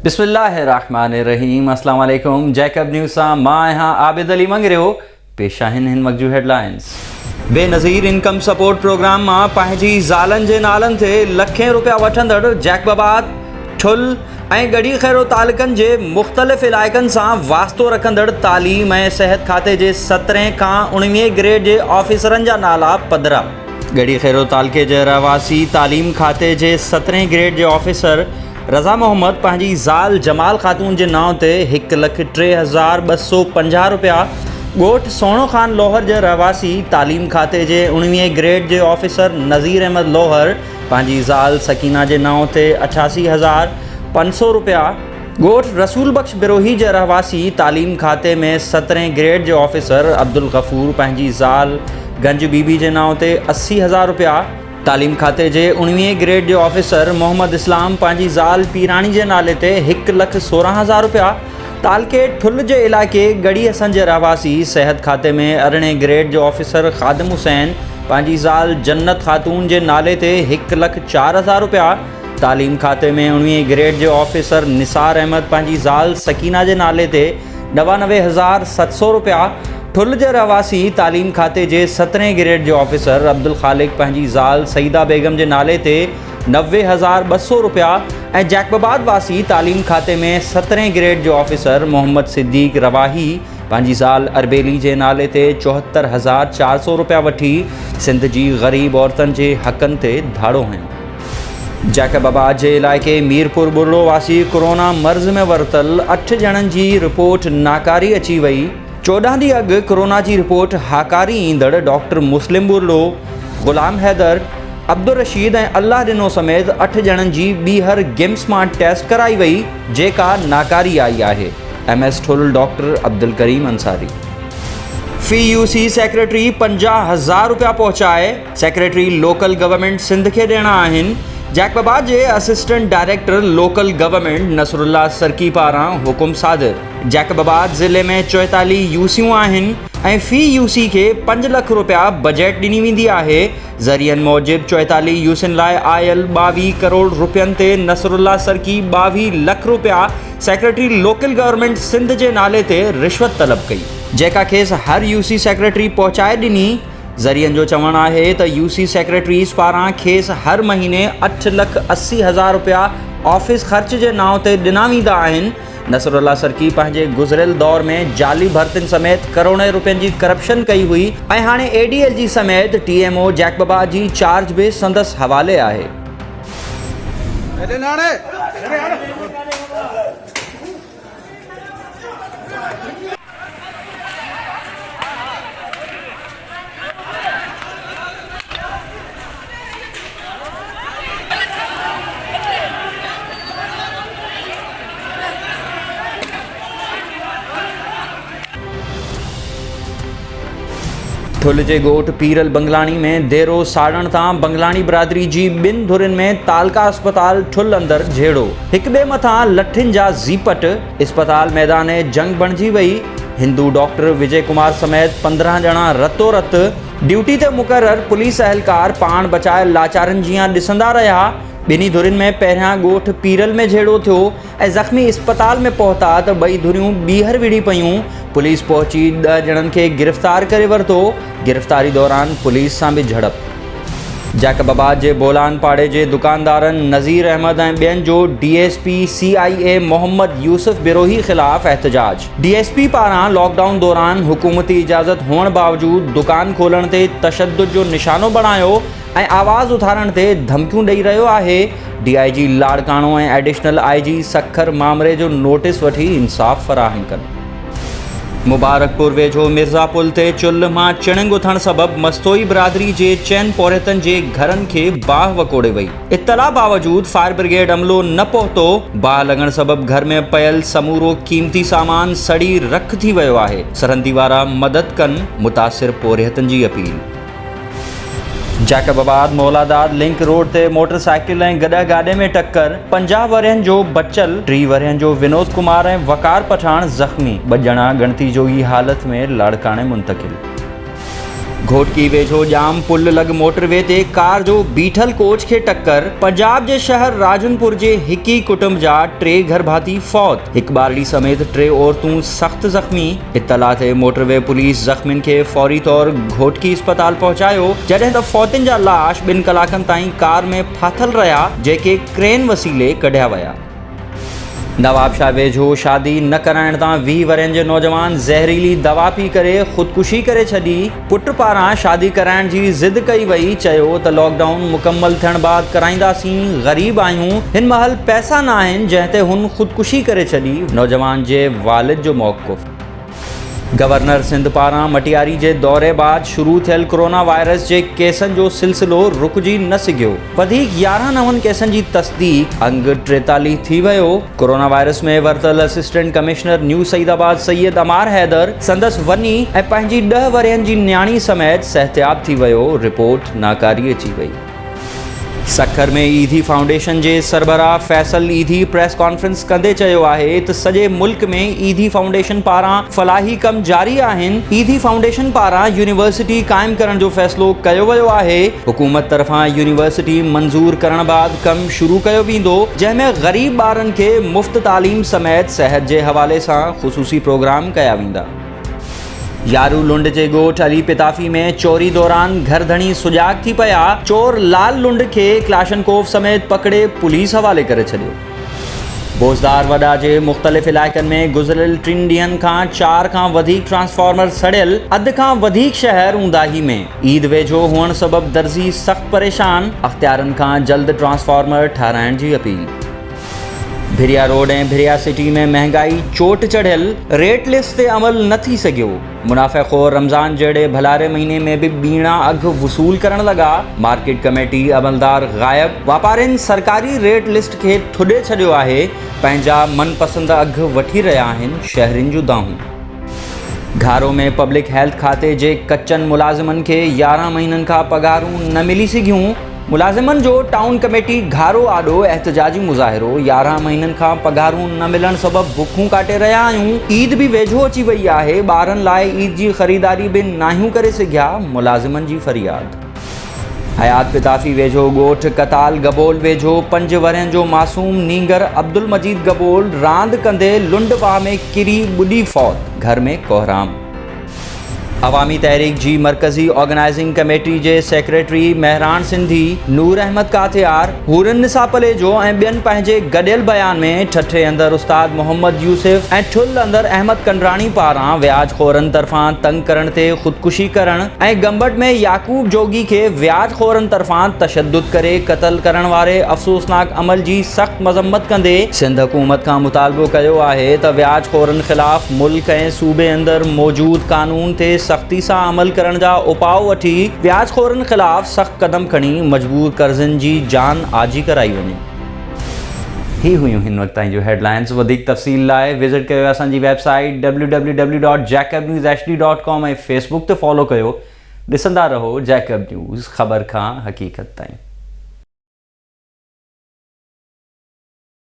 बिस्मिल्लाहिर्रहमानिर्रहीम। अस्सलाम वालेकुम। जैकब न्यूज़ सां मां आहियां आबिद अली मंगरियो। पेश आहिनि हिन वक़्त जूं headlines. Benazir income support programme मां पंहिंजी ज़ालनि जे नालनि ते लखें रुपया वठंदड़ जैकबाबाद, ठुल ऐं गड़ी खैरो तालुक़नि जे मुख़्तलिफ़ इलाइक़नि सां वास्तो रखंदड़ तालीम ऐं सिहत खाते जे 17 खां 19 ग्रेड जे ऑफिसरनि जा नाला पधिरा। गड़ी खैरो तालुक़े जे रहवासी तालीम खाते जे 17 ग्रेड जे ऑफिसर रज़ा मोहम्मद पंहिंजी ज़ाल जमाल ख़ातून जे नाव ते 1,03,250 रुपया, ॻोठ सोणो ख़ान लोहर जे रहवासी तालीम खाते जे 19 ग्रेड जे ऑफिसर नज़ीर अहमद लोहर पंहिंजी ज़ाल सकीना जे नाव ते 88,500 रुपया, ॻोठ रसूल बख्श बिरोही जे रहवासी तालीम खाते में 17 ग्रेड जे ऑफिसर अब्दुल गफ़ूर पंहिंजी ज़ाल गंज बीबी जे नाव ते 80,000 रुपया, तालीम खाते जे 19 ग्रेड जे ऑफिसर मोहम्मद इस्लाम पंहिंजी ज़ाल पीराणी जे नाले ते 1,16,000 रुपया, तालके ठुल जे इलाइक़े गड़ी हसन जे रहवासी सिहत खाते में 18 ग्रेड जे ऑफिसर ख़ादिम हुसैन पंहिंजी ज़ाल जन्नत ख़ातून जे नाले ते 1,04,000 रुपया, तालीम खाते में 19 ग्रेड जे ऑफिसर निसार अहमद पंहिंजी ज़ाल सकीना जे नाले ते 99,700 रुपया, ठुल जे रहवासी तालीम खाते जे 17 ग्रेड जे ऑफिसर अब्दुल ख़ालिक पंहिंजी ज़ाल सईदा बेगम जे नाले ते 90,200 रुपया ऐं जैकबाबाद वासी तालीम खाते में 17 ग्रेड जे ऑफिसर मोहम्मद सिद्दीक़ रवाही पंहिंजी ज़ाल अरबेली जे नाले ते 74,400 रुपया वठी सिंध जी ग़रीब औरतुनि जे हक़नि ते धाड़ो हयो। जैकबाबाद जे इलाइक़े मीरपुर बुर्लो वासी कोरोना मर्ज़ में वरतल 8 ॼणनि जी रिपोर्ट नाकारी अची वई। 14 ॾींहं अॻु कोरोना जी रिपोर्ट हाकारी ईंदड़ डॉक्टर मुस्लिम बुर्लो, ग़ुलाम हैदर, अब्दुल रशीद ऐं अल्लाह ॾिनो समेत 8 ॼणनि जी ॿीहर गिम्स मां टेस्ट कराई वई जेका नाकारी आई आहे। MS ठुल doctor Abdul Karim Ansari. Fee UC secretary 50,000 रुपया पहुचाए सेक्रेटरी लोकल गवर्नमेंट सिंध खे ॾियणा आहिनि। जैकबाबाद जे assistant director local government Nasrullah Sarki पारां हुकुम सादिर। जैकबाबाद ज़िले में 44 यूसियूं आहिनि ऐं फी UC खे 5 लख रुपया बजट ॾिनी वेंदी आहे। ज़रियनि मूजिबि 44 यूसियुनि लाइ आयल 22 करोड़ रुपयनि ते नसरुल्ला सरकी 22 लख रुपया सेक्रेटरी लोकल गवर्नमेंट सिंध जे नाले ते रिश्वत तलब कई, जेका खेसि हर UC सेक्रेटरी पहुचाए ॾिनी। ज़रियनि जो चवणु आहे त UC सेक्रेटरीज़ पारां खेसि हर महीने 8,80,000 रुपया ऑफिस ख़र्च जे नाव ते ॾिना वेंदा आहिनि। नसरुल्ला सरकी पंहिंजे गुज़िरियल दौर में जाली भर्तियुनि समेत करोड़े रुपयनि जी करप्शन कई हुई ऐं हाणे ADLG समेत TMO जैकबाबाद जी चार्ज बि संदसि हवाले आहे। ठुल जे ॻोठ पीरल बंगलाणी में देरो साड़ण तां बंगलाणी बिरादरी जी 2 धुरियुनि में तालका अस्पताल ठुल अंदरि झेड़ो, हिक ॿिए मथां लठियुनि जा ज़ीपट, अस्पताल मैदान जंग बणिजी वई। हिंदू डॉक्टर विजय कुमार समेत 15 ॼणा रतो रत ड्यूटी ते मुक़रर पुलिस अहलकार पाण बचाए लाचारनि जीअं ॾिसंदा रहिया। ॿिन्ही धुरियुनि में पहिरियां ॻोठ पीरल में झेड़ो थियो ऐं ज़ख़्मी अस्पताल में पहुता त ॿई धुरियूं ॿीहर विढ़ी पयूं। पुलिस पहुची 10 ॼणनि खे गिरफ़्तार करे वरितो। गिरफ़्तारी दौरान पुलिस सां बि झड़प। जैकबाबाद जे बोलान पाड़े जे दुकानदारनि नज़ीर अहमद ऐं ॿियनि जो DSP CIA मोहम्मद यूसुफ बिरोही ख़िलाफ़ एहतजाज। DSP पारां लॉकडाउन दौरान हुकूमती इजाज़त हुअण बावजूदि दुकान खोलण ते तशद्दुद जो निशानो बणायो ऐं आवाज़ उथारण ते धमकियूं ॾेई रहियो आहे। DIG लाड़काणो ऐं एडिशनल IG सखर मामले जो नोटिस वठी इंसाफ़ फ़राहम कनि। मुबारकपुर वेझो मिर्ज़ा पुल ते चुल्ह मां चिणंग उथण सबबि मस्तोई बिरादरी जे 4 पौरियतनि जे घरनि खे बाहि वकोड़े वई। इत्तला बावजूदि फायर ब्रिगेड अमलो न पहुतो। बाहि लॻण सबबि घर में पयल समूरो क़ीमती सामान सड़ी रख थी वियो आहे। सरहदी वारा मदद कनि, मुतासिर पौरियतनि जी अपील। जैकबाबाद मौलादाद लिंक रोड ते मोटरसाइकिल ऐं गॾह गाॾे में टक्कर, 50 वरियनि जो बचल, 3 वरियनि जो विनोद कुमार ऐं वकार पठान ज़ख़्मी, 2 ॼणा गणती जोगी हालत में लाड़काणे मुंतक़िल। घोटकी वेझो जाम पुल लग मोटरवे ते कार जो बीठल कोच खे टक्कर। पंजाब जे शहर राजनपुर जे हिकी कुटुंब जा 3 घर भाती फौत। हिक बारड़ी समेत 3 औरतूं सख्त जख्मी। इत्तला थे मोटरवे पुलिस जख्मिन खे फौरी तौर घोटकी अस्पताल पहुंचायो, जॾहिं त फौतिन जा लाश 2 कलाकनि ताईं कार में फाथल रहा, जेके क्रेन वसीले कढिया विया। नवाबशाह वेझो शादी न कराइण तां 20 वरनि जो नौजवान ज़हरीली दवा पी करे ख़ुदकुशी करे छॾी। पुट पारां शादी कराइण जी ज़िद कई वई, चयो त लॉकडाउन मुकम्मल थियण बाद कराईंदासीं, ग़रीब आहियूं, हिन महल पैसा न आहिनि, जंहिं ते हुन ख़ुदकुशी करे छॾी। नौजवान जे वालिद जो मौक़िफ़। गवर्नर सिंध पारां मटियारी जे दौरे बाद शुरू थियल कोरोना वायरस जे केसनि जो सिलसिलो रुकिजी न सघियो। वधीक 11 नवनि केसनि जी तस्दीक, अंग 43 थी वियो। कोरोना वायरस में वरतल assistant commissioner new Saeedabad Syed Ammar Haider संदसि वञी ऐं पंहिंजी 10 वरनि जी न्याणी समेत सिहतयाब थी वियो। रिपोर्ट नाकारी अची वई। सखर में ईदी फाउंडेशन जे सरबराह फैसल ईदी प्रेस कॉन्फ्रेंस कंदे चयो आहे त सॼे मुल्क में ईदी फाउंडेशन पारां फलाही कम जारी आहिनि। ईदी फाउंडेशन पारां यूनिवर्सिटी क़ाइमु करण जो फ़ैसिलो कयो वियो आहे। हुकूमत तरफ़ां यूनिवर्सिटी मंज़ूर करण बाद कम शुरू कयो वेंदो, जंहिंमें ग़रीब ॿारनि खे मुफ़्त तालीम समेत सिहत जे हवाले सां ख़ुसूसी प्रोग्राम कया वेंदा। यारू लुंड जे ॻोठ अली पिताफ़ी में चोरी दौरान घरधणी सुजाग थी पिया। चोर लाल लुंड खे क्लाशनकोफ समेत पकड़े पुलिस हवाले करे छॾियो। बोज़दार वॾा जे मुख़्तलिफ़ इलाइक़नि में गुज़िरियल 3 ॾींहनि खां 4 खां वधीक ट्रांसफार्मर सड़ियल। अधु खां वधीक शहर ऊंदाही में। ईद वेझो हुअण सबबि दर्ज़ी सख़्त परेशान। अख़्तियारनि खां जल्द ट्रांसफार्मर ठाराइण जी अपील। भिरिया रोड ऐं भिरिया सिटी में महंगाई चोट चढ़ियल। रेट लिस्ट ते अमल न थी सघियो। मुनाफ़िक़ोर रमज़ान जहिड़े भलारे महीने में बि ॿीणा अघ वसूल करण लॻा। Market committee अमलदार ग़ाइब। वापारियुनि सरकारी रेट लिस्ट खे थुॾे छॾियो आहे। पंहिंजा मनपसंद अघ वठी रहिया आहिनि शहरियुनि जूं दाहूं। घारो में पब्लिक हेल्थ खाते जे कचनि मुलाज़िमनि खे 11 महीननि खां पघारूं न मिली सघियूं। मुलाज़िमनि जो टाउन कमेटी घारो आॾो एहतजाजी मुज़ाहिरो। 11 महीननि खां पघारूं न मिलण सबबि बुखूं काटे रहिया आहियूं। ईद बि वेझो अची वई आहे। ॿारनि लाइ ईद जी ख़रीदारी बि नाहियूं करे सघिया। मुलाज़िमनि जी फरियाद। हयात पिताफ़ी वेझो ॻोठ कताल गबोल वेझो 5 वरनि जो मासूम नींगर अब्दुल मजीद गबोल रांदि कंदे लुंड वाह में किरी ॿुॾी फौत। घर में कोहराम। अवामी तहरीक जी मरकज़ी ऑर्गेनाइजिंग कमेटी जे सेक्रेटरी महरान सिंधी, नूर अहमद काथियार, हुरन निसा पलेजो ऐं ॿियनि पंहिंजे गॾियल बयान में ठठे अंदर उस्ताद मोहम्मद यूसुफ ऐं ठुल अंदर अहमद कंडराणी पारां व्याजखोरनि तरफ़ां तंग करण ते ख़ुदकुशी करण ऐं गंबट में याकूब जोगी खे व्याजखोरनि तरफ़ां तशद्दुद करे क़त्ल करण वारे अफ़सोसनाक अमल जी सख़्त मज़म्मत कंदे सिंध हुकूमत खां मुतालबो कयो आहे त व्याजखोरनि ख़िलाफ़ मुल्क ऐं सूबे अंदर मौजूद कानून ते सख़्ती सां अमल करण जा उपाउ वठी व्याजखोरनि ख़िलाफ़ सख़्त क़दम खणी मजबूर कर्ज़नि जी जान आजी कराई वञे। ही हुयूं हिन वक़्त ताईं जो हेडलाइंस। वधीक तफ़सील लाइ विज़िट कयो असांजी वेबसाइट www.jacobnewsHD.com ऐं फेसबुक ते फॉलो कयो। ॾिसंदा रहो जैकब न्यूज़, ख़बर खां हक़ीक़त ताईं।